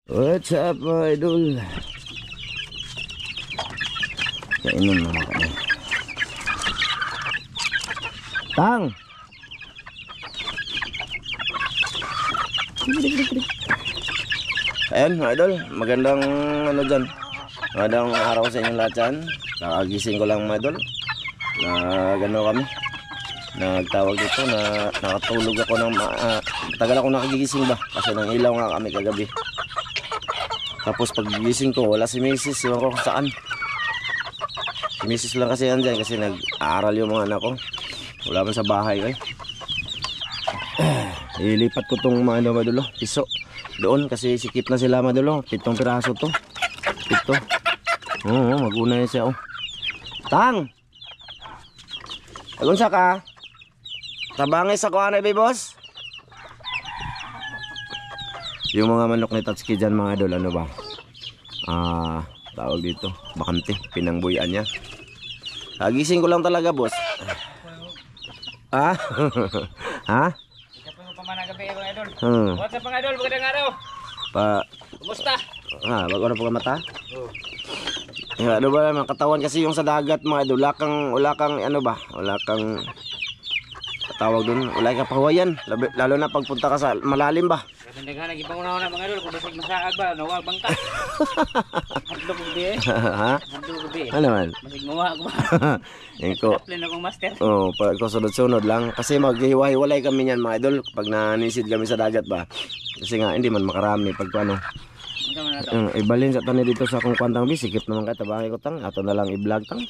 What's up mga idol? Kainan naman kami. Tang! Ayan mga idol, magandang ano dyan. Magandang araw sa inyong lahat dyan. Nakagising ko lang mga idol na gano'n kami. Nagtawag dito na nakatulog ako ng tagal ako nakagigising ba kasi nang ilaw nga kami kagabi. Tapos pag gising ko wala si Mrs. Iwan ko saan. Si Mrs. lang kasi andyan kasi nag-aaral yung mga anak ko. Wala man sa bahay ilipat ko tong mga ano madulo, piso doon kasi sikip na sila madulo. 7 piraso to. 7. Oo, maguna yun siya. Tang! Agunsa ka? Tabangis ako anay boss? Yung mga manok ni Tatsuki dyan mga idol, ano ba? Tawag dito, bakante, pinangbuyan niya. Gising ko lang talaga boss. Ha? Ikaw pa man gabi mga idol. What's up mga idol, magandang araw. Kumusta? Bago na po ka mata? Ano ba naman, katawan kasi yung sa dagat mga idol, wala kang ano ba? Wala kang tawag doon, wala kang pahuwayan. Lalo na pagpunta ka sa malalim ba? Naghanap ipangunaw na mga idol, kung basig masaag ba, nawag bangka. Hadlok gabi Ha? Hadlok gabi Ano man? Basig mawag ba? Yan ko. Plan akong master. Pag ko sunod-sunod lang. Kasi maghiwa-hiwalay kami niyan mga idol. Pag nanisid kami sa dagat ba. Kasi nga, hindi man makarami. Pag ano. Ibalin sa tani dito sa kung kwantang bisikip naman ka. Tabangin ko tang. Ato na lang i-vlog tang.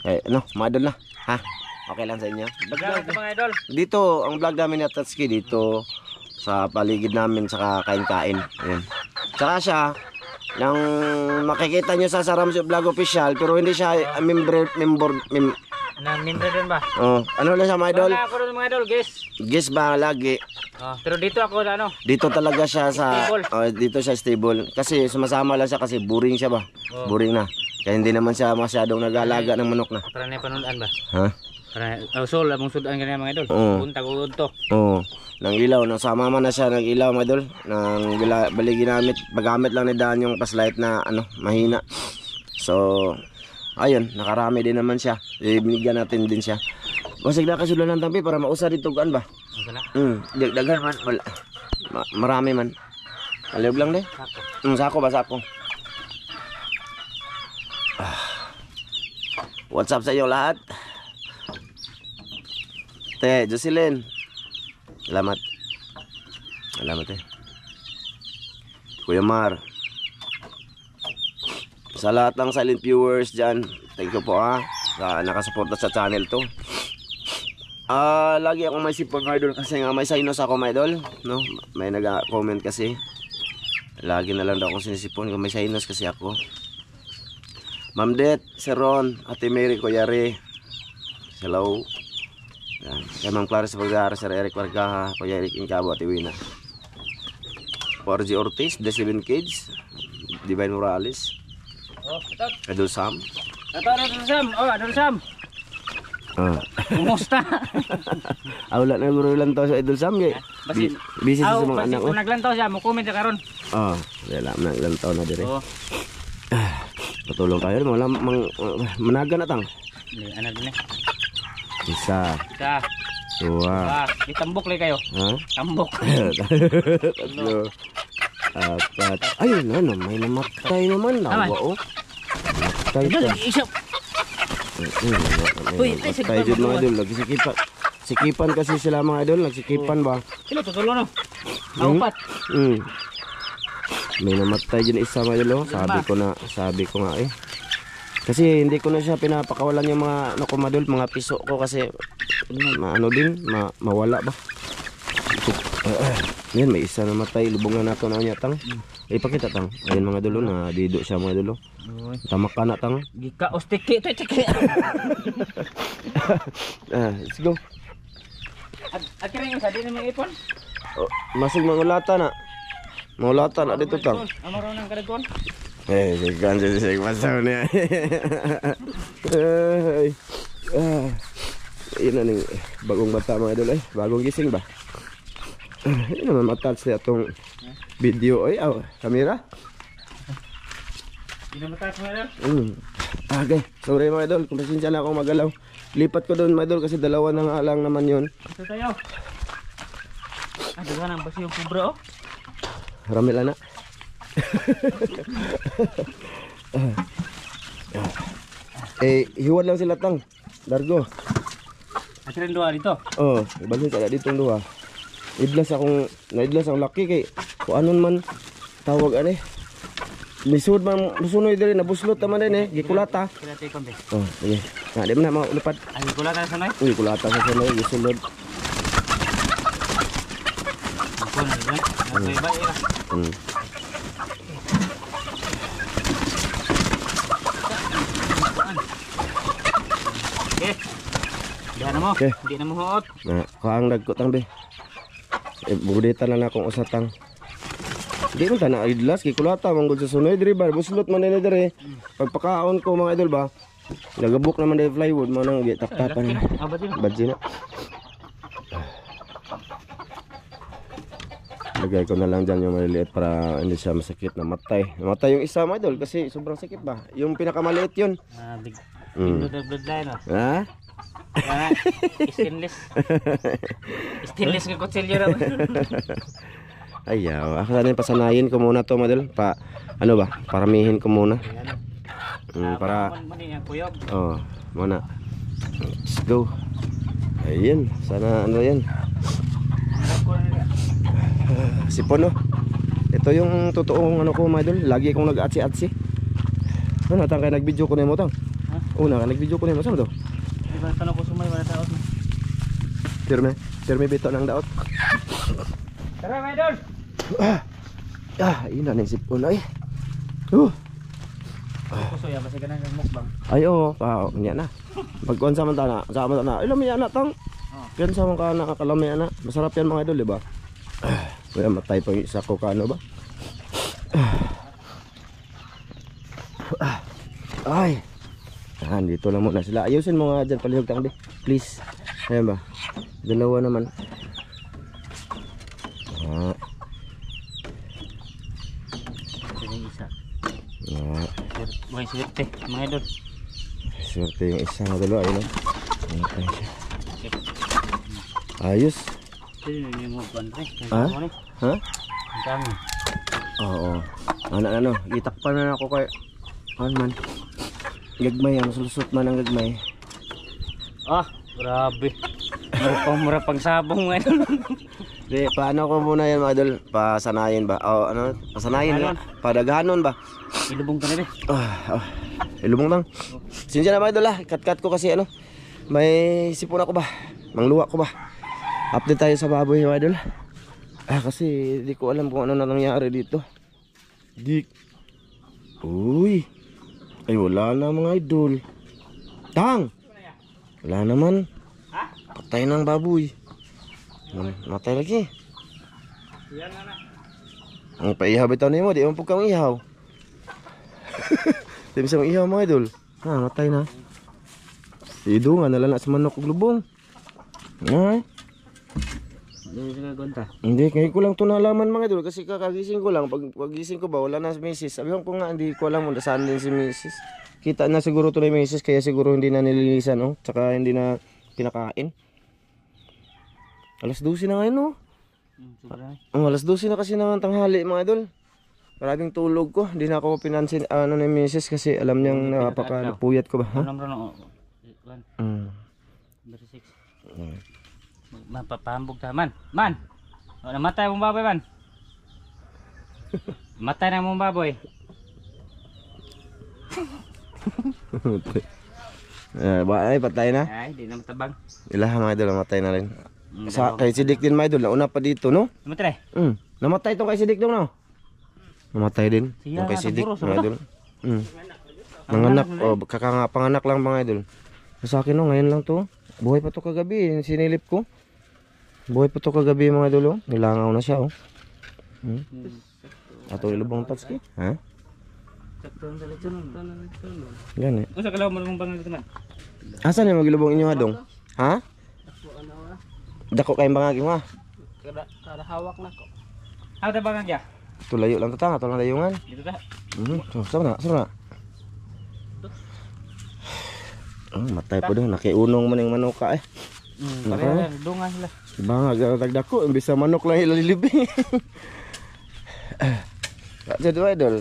Ano, mga idol na. Ha? Okay lang sa inyo? Vlog mga idol. Dito, ang vlog namin ni Tatsuki dito sa paligid namin saka kain-kain. Ayan. Tsaka siya, nang makikita nyo sa Saramso Vlog Official, pero hindi siya member doon ba? Ano lang siya mga idol? Wala ako doon mga idol, guys. Guess ba lagi? Pero dito ako ano? Dito talaga siya sa stable. Dito siya stable. Kasi sumasama lang siya kasi boring siya ba? Boring na. Kaya hindi naman siya masyadong nag-aalaga ng manok na. Para na panunan ba? Ha? Para sol among sudan ganyan mga idol. Punta ko to. Nang ilaw, nang sama man na siya ng ilaw mga idol. Nang bali ginamit, bagamit lang ni Dan yung flashlight na ano, mahina. So, ayun, nakarami din naman siya. Binigyan natin din siya. Basig na kasulan ng tampi para mausa dito gaan ba? Dagdagan man, marami man. Aliyog lang de. Sako ba sako? What's up sa inyo lahat? Te, Jocelyn. Salamat. Salamat Kuya Mar. Sa lahat ng silent viewers dyan, thank you po sa nakasuporta sa channel to. Lagi akong may sipag mga idol kasi nga may sinus ako mga idol, no? May nag-comment kasi. Lagi na lang daw akong sinisipon kung may sinus kasi ako. Ma'am Det, Sir Ron, Ate Mary, Kuya Re. Hello. Yan. Kay Ma'am Clarice Pagdara, Sir Eric Vargaha, Kuya Eric Incabo, Ate Wina. Porgy Ortiz, The 7 Kids, Divine Morales. Idol Sam. Idol Sam. Idol Sam. Kumusta? Wala na guro lang to sa Idol Sam. Busy sa mga anak. Kung naglantaw siya, mo comment ka karon. Wala na naglantaw na dire. Patulong tayo mo lang managa na tang. Ano din Isa. 2. Itambok lang kayo. Tambok. 3. 4. Ayun na, may namatay naman. Nawa namatay pa. Namatay dyan mga idol. Nagsikipan. Sikipan kasi sila mga idol. Nagsikipan ba? Sino tutulong no? Naupat. May namatay dyan isa mga idol. Sabi ko nga kasi hindi ko na siya pinapakawalan yung mga nakumadol, mga piso ko kasi mawala ba. Yan, may isa namatay, lubong na nato na niya tang. Ipakita tang. Ayun mga dulo na dido siya mga dulo. Tamak ka na tang. Gika ostiki tiki. Let's go. Akira yung sa din mo ipon. Masig mangulata na. Mangulata na dito tang. Amaro nang kadagon. Sigan masaw niya. Yun na ning bagong bata mga idol bagong gising ba? Yun naman matouch niya itong Video ay kamera. Hindi na mataas mga idol. Okay, sorry mga idol, kung pasensya na akong magalaw. Lipat ko doon mga idol kasi dalawa na nga lang naman yun. Ito tayo. Daghan ang basi yung kubra oh. Rami lang na. Hiwad lang sila tang. Dargo. At rin doon dito. Oh, ibalik ka ditong duha. Naidlas akong laki kay kung anon man tawag ani. Lisod man musunoy diri nabuslot naman din gikulata. Kila tayo konti. Oh, sige. Na di man na maulupad. Ay kulata sa nay. Uy, kulata sa sanay gisulod. Ako na diyan. Okay, bye. Okay. Diyan mo. Okay. Hindi na mo huot. Na, kaang nagkutang be. Budeta na akong usatang. Di man ta na idlas kay kulata manggod sa sunoy diri ba buslot man dinhi diri. Pagpakaon ko mga idol ba. Nagabuk naman diri plywood mo nang di taptapan. Badji na. Lagay ko na lang dyan yung maliliit para hindi siya masakit na matay. Namatay yung isa mga idol kasi sobrang sakit ba. Yung pinakamaliit yun. Big bloodline oh. Ha? Stainless. Stainless ng kutsilyo raw. Ayaw, ako sana pasanayin ko muna to madal pa ano ba, paramihin ko muna. Para oh, muna. Let's go. Ayun, sana ano yan. Sipon no. Ito yung totoong ano ko madal, lagi kong nag-atsi-atsi. Ano tang kay nag-video ko nimo tang? Ha? Una ka nag-video ko nimo sa to? Diba tanong ko sumay wala taot. Terme bito nang daot. Tara, my idol. Ina na sipon ay. Kuso ya basta ganang mukbang. Ay oo, niya na. Pagkuan sa mantana, ilam yan na tang. Yan sa mga nakakalami na. Masarap yan mga idol, di ba? Kaya matay pa isa ko kano ba? Ay. Dito lang muna sila. Ayusin mo nga dyan palihog tang di. Please. Ayan ba? Dalawa naman. Isa. Buhay swerte, mga idol. Swerte yung isa nga dalawa. Ayun. Ayun siya. Ayos. Ini yung mukbang rin. Ha? Ha? Ang dami. Oo. Ano, itakpan na ako kay man. Gagmay, masusot man ang gagmay. Grabe. Murapang sabong ngayon. Di, paano ko muna yan mga idol? Pasanayin ba? Pasanayin nga. Padaghanon ba? Ilubong ka na rin. Ilubong lang. Sinsya na mga idol cut ko kasi may sipon ako ba? Mangluwa ko ba? Update tayo sa baboy mga idol. Kasi di ko alam kung ano na nangyari dito. Uy. Ay wala na mga idol. Tang. Wala naman. Patay ng baboy. Matay lagi. Yan na. Ang paihaw bitaw nimo, di man pug kang ihaw. Di bisa ihaw mga idol. Matay na. Ido nga nalala sa manok ug lubong. Hindi, kaya ko lang ito nalaman mga idol kasi kakagising ko lang. Paggising ko ba, wala na si Mrs. Sabi ko nga, hindi ko alam kung saan din si Mrs. Kita na siguro ito na yung Mrs. Kaya siguro hindi na nililisan, tsaka hindi na pinakain. Alas 12 na ngayon, alas 12 na kasi naman tanghali mga idol. Maraming tulog ko. Hindi na ako pinansin ni Mrs. kasi alam niyang napaka-puyat ko ba. Number 6. Mapapahambog ta man. Namatay mong baboy man. Matay na mong baboy. Ay patay na. Ay, di na matabang. Ilaha mga idol, namatay na rin. Sa kay Sidik din mga idol, nauna pa dito, no? Namatay. Namatay tong kay Sidik dong, no? Namatay din. Yung kay Sidik mga idol. Nanganak, panganak lang mga idol. Sa akin no, ngayon lang to. Buhay pa to kagabi, sinilip ko. Buhay pa to kagabi mga idol, nilangaw na siya, Ato ilubong tatski, ha? Gani. Usa ka law mo bang teman. Asa ni magilubong inyo adong? Ha? Dako kay bangagi mo ha. Kada hawak na ko. Ada bangag ya? Tulayo lang tatang, ato lang dayungan. Dito ta. So, sama na. Matay po doon, nakiunong man yung manuka eh. Pareha yan, dungan sila. Bangag, tagdako, imbis sa manok lang ilalilibing. Jadi idol.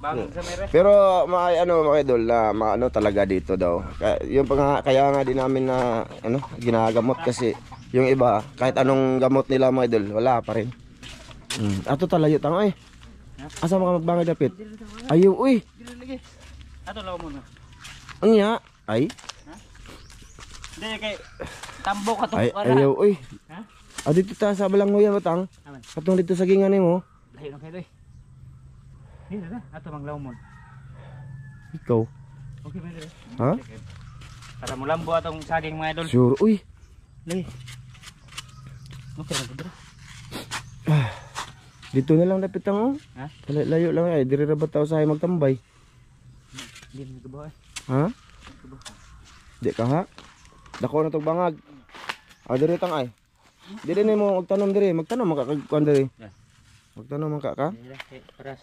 Bangag sa mere. Pero mga idol na maano talaga dito daw. Yung kaya nga din namin na ginagamot kasi yung iba kahit anong gamot nila mga idol, wala pa rin. Ato talayo tang ay. Asa ka magbangag dapit? Ayaw uy. Ato law mo na. Anya? Ay. Hindi kay tambok ka to. Ay, ayaw uy. Ha? Dito ta sa Balangoyan batang. Aman. Katong dito sa gingan mo. Layo na kayo doy. Dito na, ato manglaw mo. Ikaw. Okay ba dito? Ha? Para mo lambo atong saging mga idol. Sure uy. Lay. Okay na dito. Dito na lang dapat ang Ha? Layo lang ay dire ra ba tayo sa magtambay. Di na kabaw. Ha? Di ka ha? Dako na tong bangag. Dire tang ay. Dire na mo magtanom dire, magtanom makakagkuan dire. Yeah. Magtanom man ka? Paras.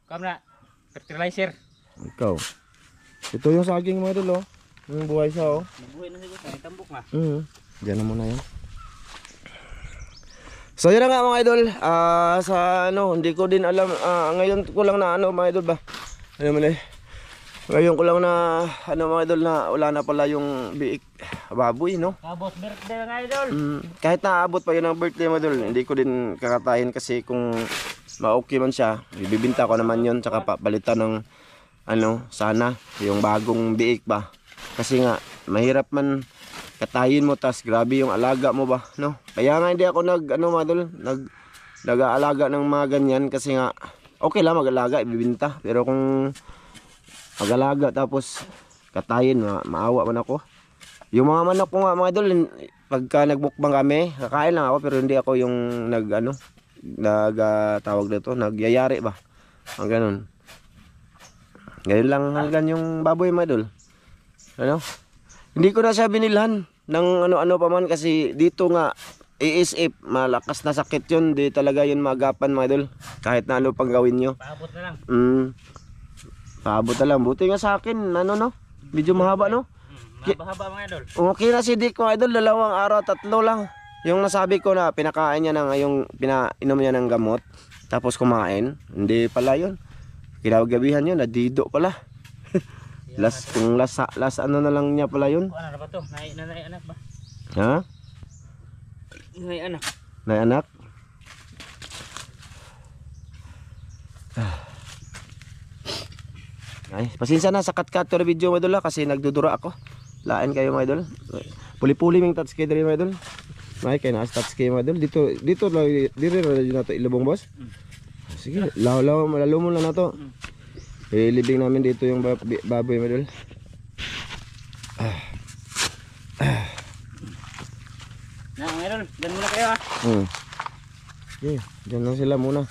Kamna fertilizer. Ikaw. Ito yung saging mo idol oh. Yung buhay siya oh. Mabuhay na siguro sa tambok na. Diyan na muna yan. So yun na nga mga idol, sa hindi ko din alam, ngayon ko lang na mga idol ba? Ngayon ko lang na, mga idol na wala na pala yung biik baboy, no? Kabos birthday ng idol. Kahit naabot pa yun ang birthday mga idol, hindi ko din kakatayin kasi kung ma-okay man siya, ibibinta ko naman yun, tsaka papalitan ng, sana, yung bagong biik ba? Kasi nga, mahirap man katayin mo tas grabe yung alaga mo ba, no? Kaya nga hindi ako nag-aalaga ng mga ganyan kasi nga okay lang mag-alaga, ibibinta. Pero kung mag-alaga tapos katayin, maawa man ako. Yung mga manok ko nga mga idol, pagka nagbukbang kami, kakain lang ako pero hindi ako yung tawag dito, nagyayari ba? Ang ganun. Ganyan lang hanggang yung baboy mga idol. Hindi ko na siya binilhan ng ano pa man kasi dito nga iisip, malakas na sakit yun, di talaga yun magapan mga idol. Kahit na ano pang gawin nyo. Paabot na lang. Paabot na lang. Buti nga sa akin, medyo mahaba no? Mahaba mga idol. Okay na si Dick mga idol, 2 araw, 3 lang. Yung nasabi ko na pinakain niya yung pinainom niya ng gamot, tapos kumain, hindi pala yun. Kinagabihan yun, nadido pala. Last ano na lang niya pala yun. Ano na ba to? Nay anak ba? Ha? Nay anak. Nay anak? Ay, pasensya na sa cut-cut to video mga idol kasi nagdudura ako. Lain kayo mga idol. Puli-puli ming touch kayo mga idol. May kay na touch kayo mga idol. Dito dire na to ilubong boss. Sige, law malalo mo lang na to. Ilibing namin dito yung baboy mga idol. Na mga idol, dyan muna kayo ha. Okay, dyan lang sila muna.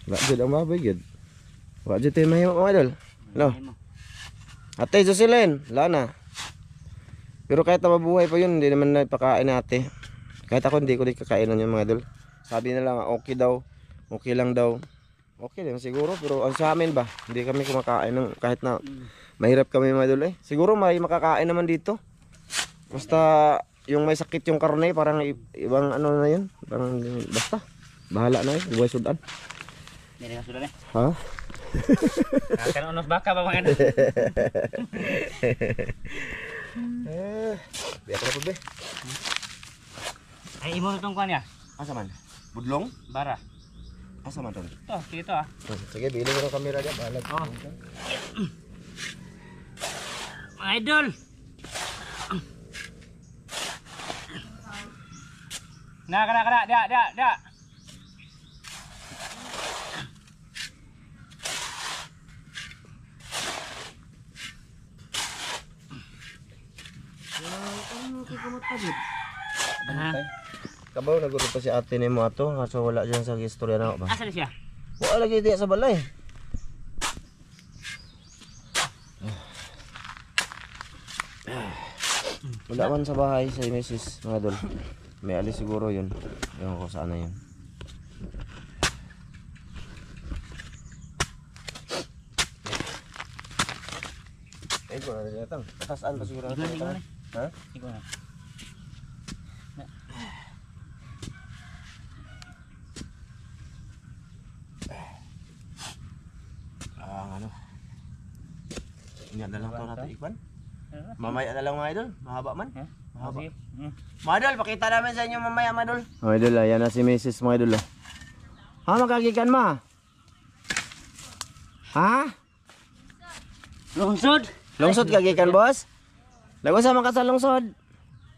Wajud ang baboy gid. Wajud tayo mahimo mga idol. No. Ate Jocelyn, lana. Pero kahit na mabuhay pa yun, hindi naman napakain ate. Kahit ako hindi ko din kakainan yung mga idol. Sabi nila okay daw. Okay lang daw. Okay lang siguro pero ang sa amin ba, hindi kami kumakain ng kahit na mahirap kami mga idol eh. Siguro may makakain naman dito. Basta yung may sakit yung karne parang ibang ano na yun. Parang basta bahala na yun, buhay sudan. Hindi na sudan eh. Ha? Kakan unos baka ba mga idol? Biyak na po be. Ay imo itong kuhan ya? Asa man? Budlong? Bara. Asa man ton? Dito ah. Sige, bili ko ng kamera dyan. Bahala. Mga idol. Kada, dia. Kabaw naguro pa si ate ni mo ato, kaso wala diyan sa istorya na ba? Asa na siya? Wala lagi diya sa balay. Wala man sa bahay sa Mrs. mga idol. May alis siguro yun. Ewan ko sana yun. Eh, kung ano dyan. Tasaan pa siguro. Ikaw na. Ha? Ikaw na. Ano? Ingat na lang ito natin ikwan. Mamaya na lang mga idol. Mahaba man. Mahaba. Sige. Mga idol, pakita namin sa inyo mamaya mga idol. Mga idol, ayan na si Mrs. mga idol. Ha, magkagikan ma? Ha? Lungsod. Lungsod kagikan boss? Lago sa mga sa lungsod.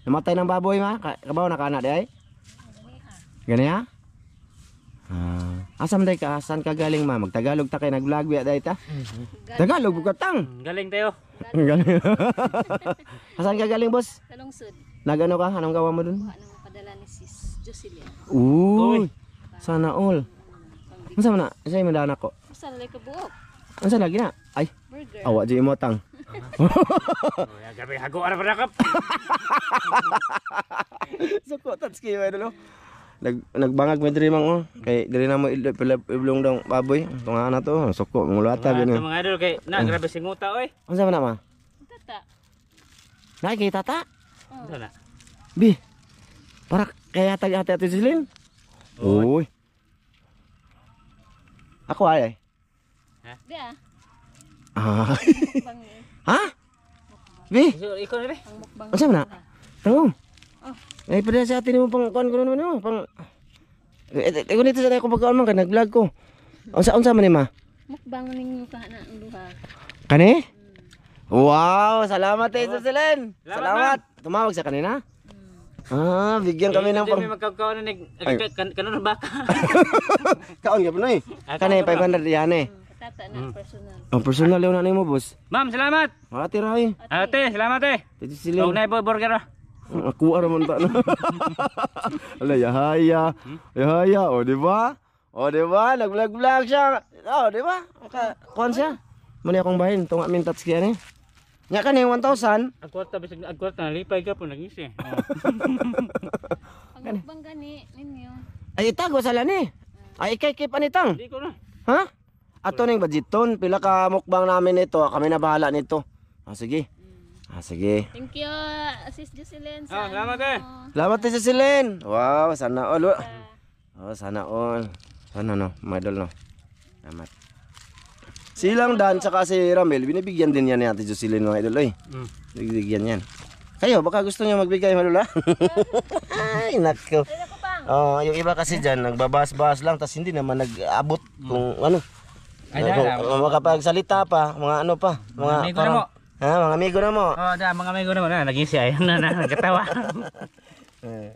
Namatay ng baboy ma? Kabaw na kana di ay? Gani ha? Asam day ka? Saan ka galing ma? Magtagalog ta kay nag-vlog biya day ta? Tagalog ka tang. Galing tayo. Galing. Asan ka galing boss? Sa lungsod. Nagano ka? Anong gawa mo dun? Kuha ng padala ni Sis Jocelyn. Uy. Sana all. Unsa man na? Isa man dana ko. Usa na ka buok. Unsa lagi na? Ay, Burger. awa di mo tang. Ya gabi hago ara berakap. Suko tatski wa dolo. Nagbangag may diri mang oh. Kay diri na mo iblong dong baboy. Tunga na to, suko ngulata gani. Mga idol kay na grabe singuta oy. Unsa man na ma? Tata. Nakikita ta? Unsa na? Bi. Para kaya ate silin. Uy. Ako ay. Dia. Ah. Pang Ha? Bi. Ikaw na be. mukbang. Unsa man na? Tango. Oh. Ay pada sa atin mo pang kuan kuno mo pang ko nito sa ako pagkaon man ka nag-vlog ko. Unsa man ni ma? Mukbang ninyo ka na ang duha. Kani? Wow, salamat eh Jocelyn. Salamat, Salamat. Tumawag sa kanina? Bigyan kami ng Kami magkakaon na kanon baka. kaon ka panoy. Kani 500 yan eh. Tata na personal. Ang personal yun na mo boss. Ma'am, salamat. Ate Ray. Ate, salamat eh. Ito Huwag sila. na burger ah. Aku araman ta na. Ala yahaya. Yahaya, o di ba? O di ba? Nag-vlog siya. O di ba? Kuan siya. Muni akong bahin tunga min touch kaya ni. Nya kani 1,000. Agkwarta nalipay ka po nagisi. Ang mukbang gani ninyo. Ay itago sa lani. Ay kay kip anitang. Hindi ko na. Ha? Ato ning budgeton, pila ka mukbang namin nito, kami na bahala nito. Sige. Sige. Thank you, Sis Jocelyn. Salamat eh. Salamat sa Silin. Wow, sana all. Oh, sana all. Sana no, madol no. Salamat. Silang Dan saka si Ramel, binibigyan din yan ni Ate Jocelyn mga idol oy. Bibigyan yan. Kayo baka gusto niyo magbigay madol ha? Ay, nako. Oh, yung iba kasi diyan nagbabas-bas lang tas hindi naman nag-abot kung ano. Makapagsalita pa, mga ano pa, mga amigo na mo. Ha, mga amigo na mo. Oh, mga amigo naman na nagisi ay nagkatawa. Ay,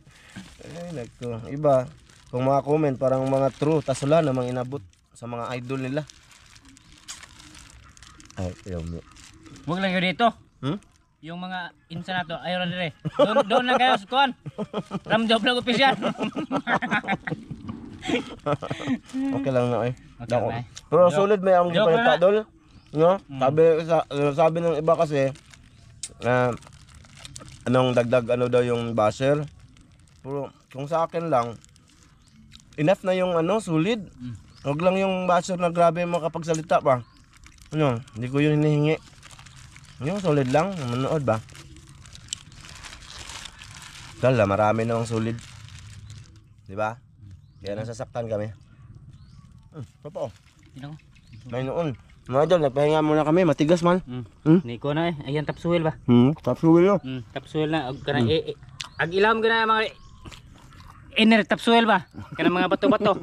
nako. Iba, kung mga comment parang mga true, tas wala namang inabot sa mga idol nila. Ay, mo. Huwag lang yun dito. Yung mga insa na to, ayaw na dire. Doon lang kayo sa kuhan. Ramjob lang opisyan. Okay lang na eh. Okay, bye. Pero solid may ang Joke gibalita lang. dol. No? Sabi ng iba kasi anong dagdag ano daw yung basher. Pero kung sa akin lang enough na yung ano solid. Huwag lang yung basher na grabe makapagsalita pa. Ano, hindi ko yun hinihingi. Yung solid lang, manood ba? Dala, marami namang solid. Di ba? Kaya nasasaktan kami. Totoo. May noon. Mga idol, nagpahinga muna kami, matigas man. Niko na eh, ayan tapsuhil ba? Tapsuil no. Tapsuhil na, kanang ag ilam gana mga ener tapsuhil ba? Kanang mga bato-bato.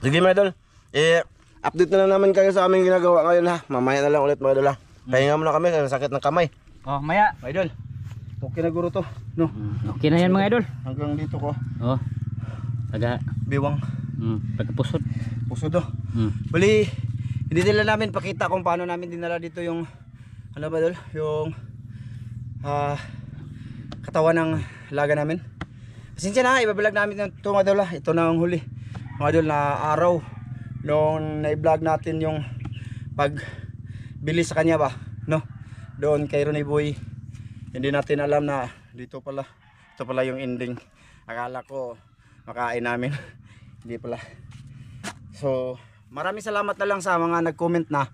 Sige mga idol, update na lang naman kayo sa aming ginagawa ngayon ha. Mamaya na lang ulit mga idol ha. Pahinga muna kami, sakit ng kamay. Oh, maya. Mga idol, okay na guro to. No? Okay na yan mga idol. Hanggang dito ko. Oh. Taga Biwang. pagkapusod. Puso to. Bali, hindi nila namin pakita kung paano namin dinala dito yung ano ba idol? Yung katawan ng laga namin. Pasensya na, ibablog namin ito mga idol ha. Ito na ang huli. Mga idol na araw nung na-vlog natin yung pagbili sa kanya ba, no? Doon kay Ronnie Boy. Hindi natin alam na dito pala Ito pala yung ending. Akala ko makain namin. Hindi pala. So, maraming salamat na lang sa mga nag-comment na.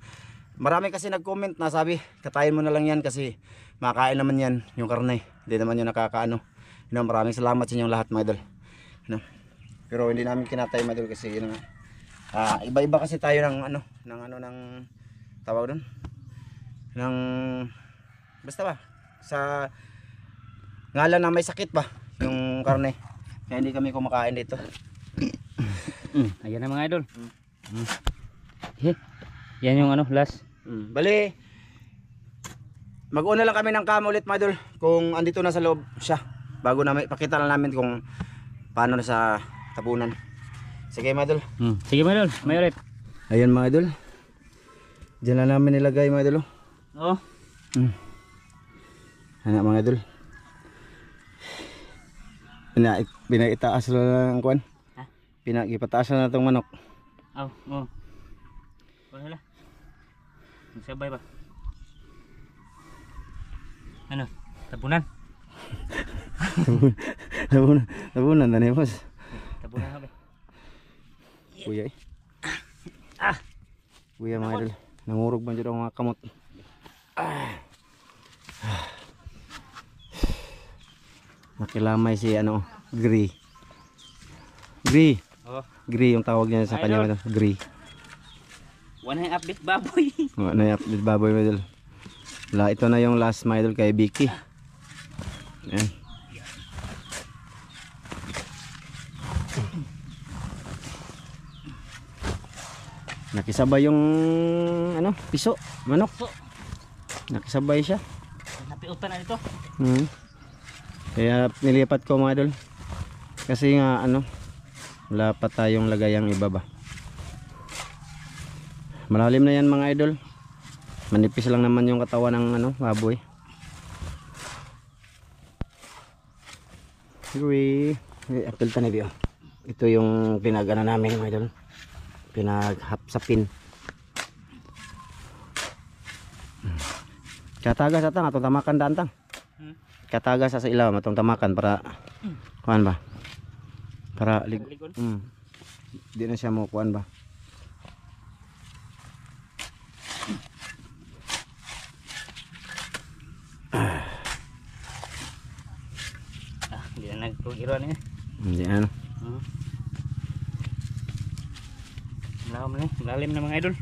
Marami kasi nag-comment na sabi, katayin mo na lang yan kasi makain naman yan yung karne. Hindi naman yung nakakaano. Maraming salamat sa inyong lahat mga idol. Pero hindi namin kinatay mga idol kasi yun nga. Iba-iba kasi tayo ng tawag doon. Basta ba? Sa ngalan na may sakit ba yung karne. Kaya hindi kami kumakain dito. Ayan na mga idol. Yan yung last. Bali, mag-una lang kami ng cam ulit mga idol kung andito na sa loob siya. Bago na pakita lang namin kung paano na sa tapunan. Sige mga idol. Sige mga idol, may ulit. Ayan mga idol. Diyan na namin nilagay mga idol. Oo. Ayan mga idol. Pinaitaas na ng kuwan. Ha? Pinagipataas na itong manok. Oo. Wala. Sabay ba? Ano? Tapunan? Tapunan na niya boss. Tapunan ka ba? Kuya eh. Kuya mga idol. Nangurog man dyan ang mga kamot. Nakilamay si Gri. Gri. Oh. Gri yung tawag niya sa kanya. Gri. One hand update baboy. Ano yung update baboy mga idol. Ito na yung last mga idol kay Vicky. Ayan. Nakisabay yung piso, manok. Nakisabay siya. Napiutan na dito. Kaya nilipat ko mga idol. Kasi nga wala pa tayong lagayang iba ba. Malalim na yan mga idol. Manipis lang naman yung katawan ng baboy. Apel tanibyo. Ito yung pinagana namin mga idol. Pinaghapsapin. Katagas atang atong tamakan dantang. Katagas sa ilaw atong tamakan para kuan ba? Para di na siya mo kuan ba? Hindi na nagtugiron niya. Hindi Malalim na mga idol.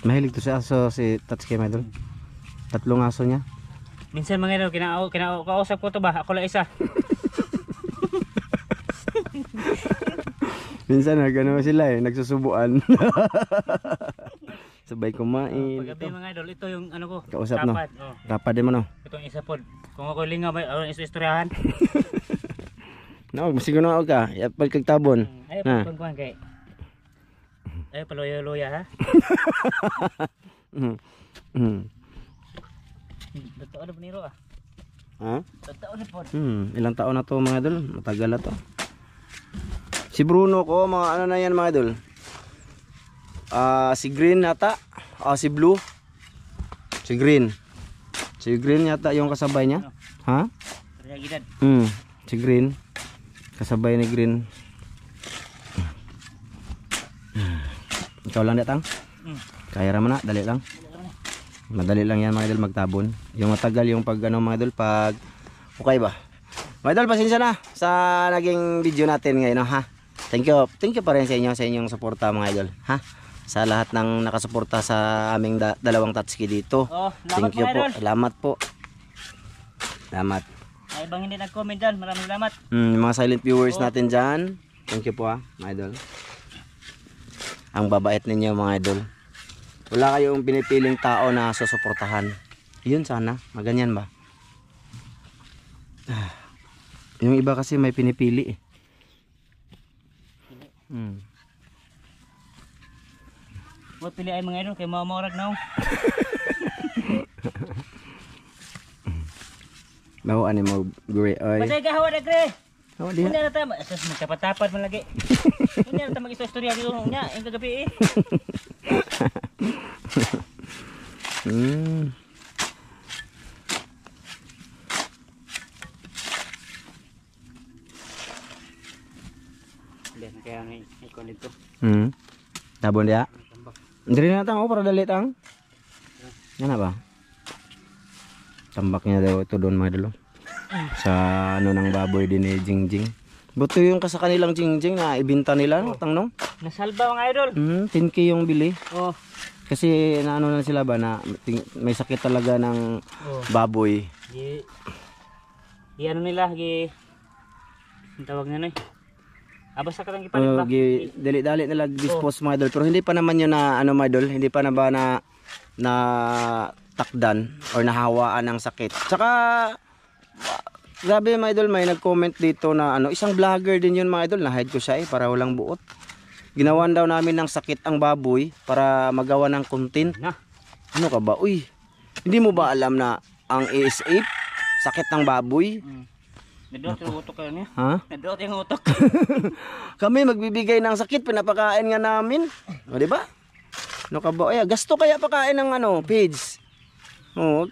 Mahilig to si aso si Tatsuki mga idol. 3 aso niya. Minsan mga idol, kausap ko to ba? Ako lang isa. Minsan sila nagsusubuan. Sabay kumain. Paggabi mga idol, ito yung ko. Kausap Tapad, Tapad din mo Itong isa pod. Kung ako lingaw, may istoryahan. Masiguro na ka. Yapal kag tabon. Ay, pagkuhan kay. Ay, paloyo-loya ha. Totoo na paniro Ha? Totoo na pod. Ilang taon na to mga idol? Matagal na to. Si Bruno ko, mga na yan mga idol. Si Green yata. Si Blue. Si Green. Si Green yata yung kasabay niya. Ha? Si Green. Kasabay ni Green. Ikaw lang datang? Kaya raman na, dali lang. Madali lang yan mga idol magtabon. Yung matagal yung pag mga idol pag okay ba? Mga idol, pasensya na sa naging video natin ngayon ha. Thank you pa rin sa inyong suporta mga idol ha. Sa lahat ng nakasuporta sa aming dalawang Tatsuki dito. Thank you po. Salamat po. Salamat. Ay bang hindi nag-comment dyan, maraming salamat. Mga silent viewers natin dyan. Thank you po ha mga idol. Ang babait ninyo mga idol. Wala kayong pinipiling tao na susuportahan. Yun sana, maganyan ba? Yung iba kasi may pinipili eh. Huwag pili ay mga idol kay mamorag na. Bawa ni mo gure oy. Pasay ka hawa na gre. Oh, diha. Unya na ta, magtapat-tapat man lagi. Unya na ta mag-istorya dito nya, ang kagabi eh. Hmm. Then kaya ni ikon dito. Hmm. Tabon dia. Diri na tang para dali tang. Yan na ba? Tambak niya daw ito doon mga idol. Sa ano ng baboy din ni Jingjing. Buto yung sa kanilang Jingjing na ibinta nila no tang no? Nasalba mga idol. 10k yung bili. Oh. Kasi naano na sila ba na may sakit talaga ng baboy. Di ano nila, ang tawag na eh. Basta ka lang ipalit ba? Dali-dali nila dispose mga idol. Pero hindi pa naman yun na ano mga idol, hindi pa na ba na takdan or nahawaan ng sakit. Tsaka grabe mga idol, may nag-comment dito na ano, isang vlogger din yun mga idol, na-hide ko siya para walang buot. Ginawan daw namin ng sakit ang baboy para magawa ng content. Ano ka ba? Uy, hindi mo ba alam na ang ASAP, sakit ng baboy? Nadot yung utok ka niya. Ha? Nadot yung utok. Kami magbibigay ng sakit, pinapakain nga namin. O di ba? Ano ka ba? Ay, gasto kaya pakain ng ano, page. Oh,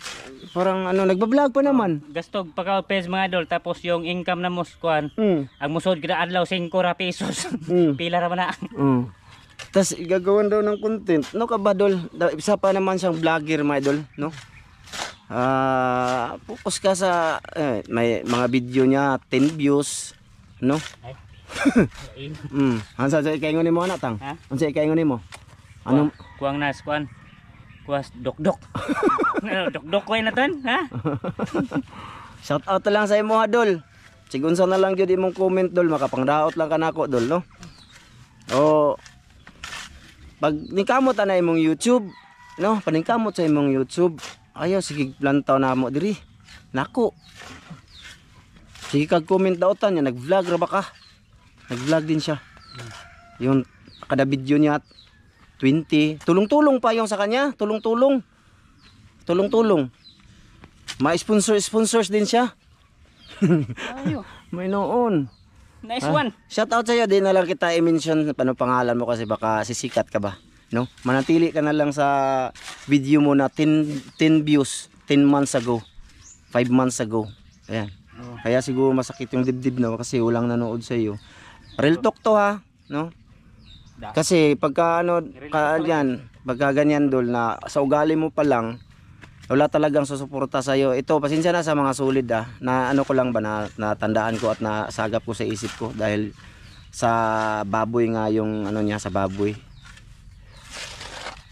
parang ano, nagba-vlog pa naman. Gastog pagka-pes mga idol, tapos yung income na mo kuan. Ang musod kada adlaw 5 pesos. Pila ra man na. Tapos igagawan daw ng content. No ka ba dol? Isa pa naman siyang vlogger mga idol, no? Focus ka sa may mga video niya 10 views, no? Hansa sa ikaingon nimo anak tang? Hansa ikaingon nimo? Ano kuang nas kuan? Kuas dok-dok. Dok-dok ko na ton, ha? Shout out lang sa imo ha dol. Sigunsa na lang gyud imong comment dol, makapangdaot lang kanako dol, no? O pag nikamot na imong YouTube, no? Paningkamot sa imong YouTube. Ayo sige plantaw na mo diri. Nako. Sige kag comment daotan niya, nag-vlog ra ba ka? Nag-vlog din siya. Yung kada video niya 20. Tulong-tulong pa yung sa kanya. Tulong-tulong. Tulong-tulong. Ma-sponsors din siya. Ayo. May noon. Nice one. Shout out sa iyo. Di na lang kita i-mention ano pangalan mo kasi baka sisikat ka ba. No? Manatili ka na lang sa video mo na 10 views 10 months ago. 5 months ago. Ayan. Kaya siguro masakit yung dibdib na kasi walang nanood sa iyo. Real talk to ha. No? Kasi pagka ano pagka ganyan dol na sa ugali mo pa lang wala talagang susuporta sa iyo. Ito pasensya na sa mga solid na ano ko lang ba na natandaan ko at nasagap ko sa isip ko dahil sa baboy nga yung ano niya sa baboy.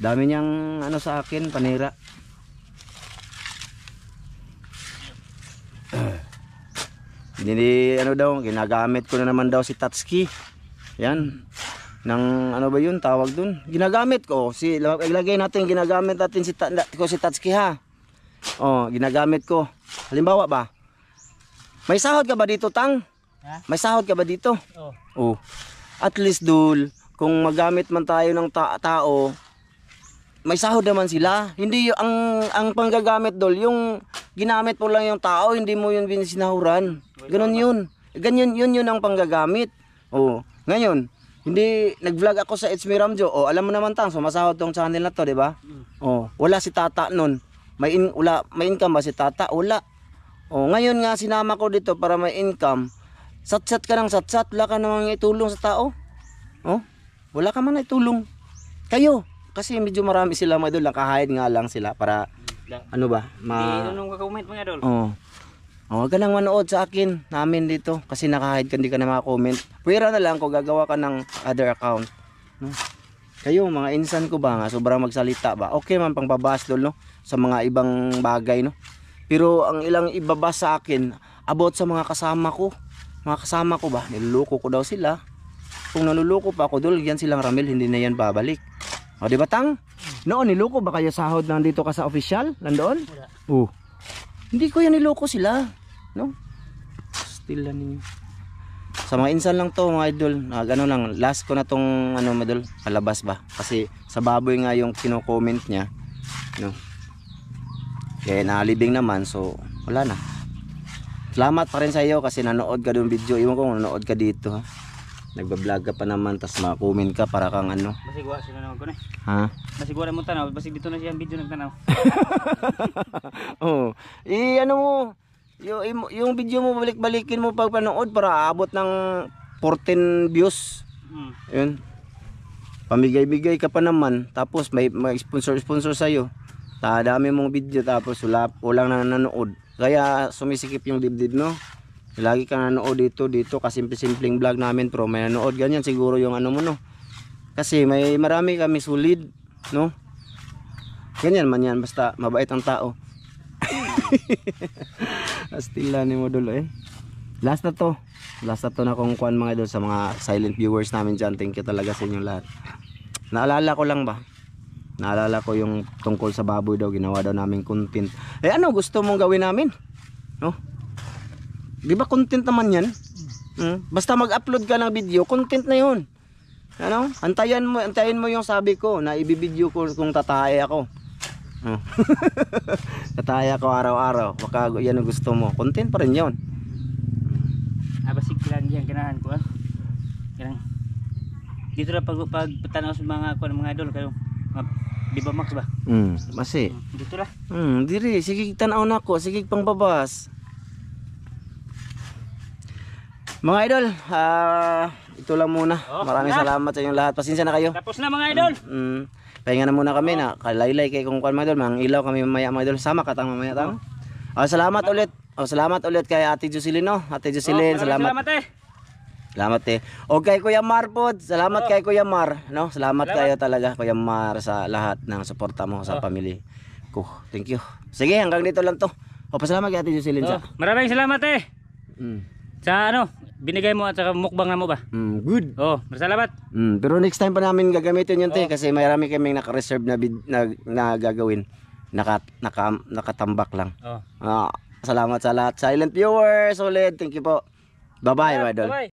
Dami niyang ano sa akin panira. Hindi ano daw ginagamit ko na naman daw si Tatsuki. Yan. Nang ano ba yun tawag dun, ginagamit ko ilagay natin ginagamit natin si Tatsuki ha. Ginagamit ko halimbawa ba may sahod ka ba dito tang? May sahod ka ba dito? At least dul kung magamit man tayo ng tao may sahod naman sila, hindi ang panggagamit dol yung ginamit mo lang yung tao, hindi mo yun sinahuran, ganun yun ang panggagamit. Ngayon hindi nag-vlog ako sa It's Me Ramjo. Alam mo naman tang, sumasahod tong channel na to, 'di ba? Wala si Tata noon. May income ba si Tata? Wala. Ngayon nga sinama ko dito para may income. Satsat ka ng satsat, wala ka namang itulong sa tao. Wala ka man itulong. Kayo, kasi medyo marami sila mga idol, nakahide nga lang sila para ano ba? Anong ka-comment mga idol? Huwag ka nang manood sa akin namin dito kasi nakahide ka, hindi ka na maka-comment. Pwera na lang kung gagawa ka ng other account, no? Kayo mga insan ko ba nga sobrang magsalita ba? Okay man pang babas dol, no? Sa mga ibang bagay, no? Pero ang ilang ibabas sa akin about sa mga kasama ko. Mga kasama ko ba? Niluluko ko daw sila. Kung naluluko pa ako dol, yan silang Ramil, hindi na yan babalik. Di ba tang? Noon niloko ba kayo sahod nandito ka sa official? Nandoon? Hindi ko yan niloko sila, no? Still lang ninyo. Sa mga insan lang to mga idol, ano lang, last ko na tong ano idol, palabas ba? Kasi sa baboy nga yung kino-comment niya, no? Kaya nalibing naman, so wala na. Salamat pa rin sa iyo kasi nanood ka doon video. Iwan ko kung nanood ka dito ha. Nagba-vlog ka pa naman tas ma-comment ka para kang ano. Basig wa sila naman ko na. Ha? Basig wa mo tanaw, basig dito na siya ang video nagtanaw. Oh, ano mo, yung video mo balik-balikin mo pag panood para aabot ng 14 views. Yun. Pamigay-bigay ka pa naman, tapos may sponsor sa iyo. Dami mong video tapos walang nanonood. Kaya sumisikip yung dibdib mo. Lagi kang nanood dito kasi simple-simpleng vlog namin pero may nanood ganyan siguro yung ano mo no. Kasi marami kami solid, no? Ganyan man yan basta mabait ang tao. Astila ni mo dulo eh. Last na to na kung kuan mga idol sa mga silent viewers namin dyan. Thank you talaga sa inyo lahat. Naalala ko yung tungkol sa baboy daw, ginawa daw namin content. Ano gusto mong gawin namin? No? Di ba content naman yan? Basta mag-upload ka ng video, content na yun. Ano? Antayin mo yung sabi ko na ibibideo ko kung tatae ako. Tatae ako araw-araw. Baka yan ang gusto mo. Content pa rin yun. Basig kailan diyan ganahan ko ah. Kailan dito na pag patanaw sa mga kuan mga idol kayo. Diba Max ba? Masi. Dito la. Diri, sige tanaw na ko, sige pang babas. Mga idol, ito lang muna. Maraming salamat sa inyong lahat. Pasensya na kayo. Tapos na mga idol. Pahinga na muna kami na kalaylay kay kung kuan mga idol, mang ilaw kami mamaya mga idol. Sama ka tang mamaya tang. Salamat ulit. Salamat ulit kay Ate Jocelyn no. Ate Jocelyn, salamat. Salamat eh. O kay Kuya Mar po, salamat kay Kuya Mar, no? Salamat kayo talaga Kuya Mar sa lahat ng suporta mo sa family ko. Thank you. Sige, hanggang dito lang to. Pasalamat kay Ate Jocelyn sa. Maraming salamat eh. Sa ano, binigay mo at saka mukbang na mo ba? Good. Masalamat. Pero next time pa namin gagamitin yun kasi marami kaming naka-reserve na gagawin. Nakatambak lang. Salamat sa lahat. Silent viewers ulit. Thank you po. Bye-bye, idol. Bye-bye.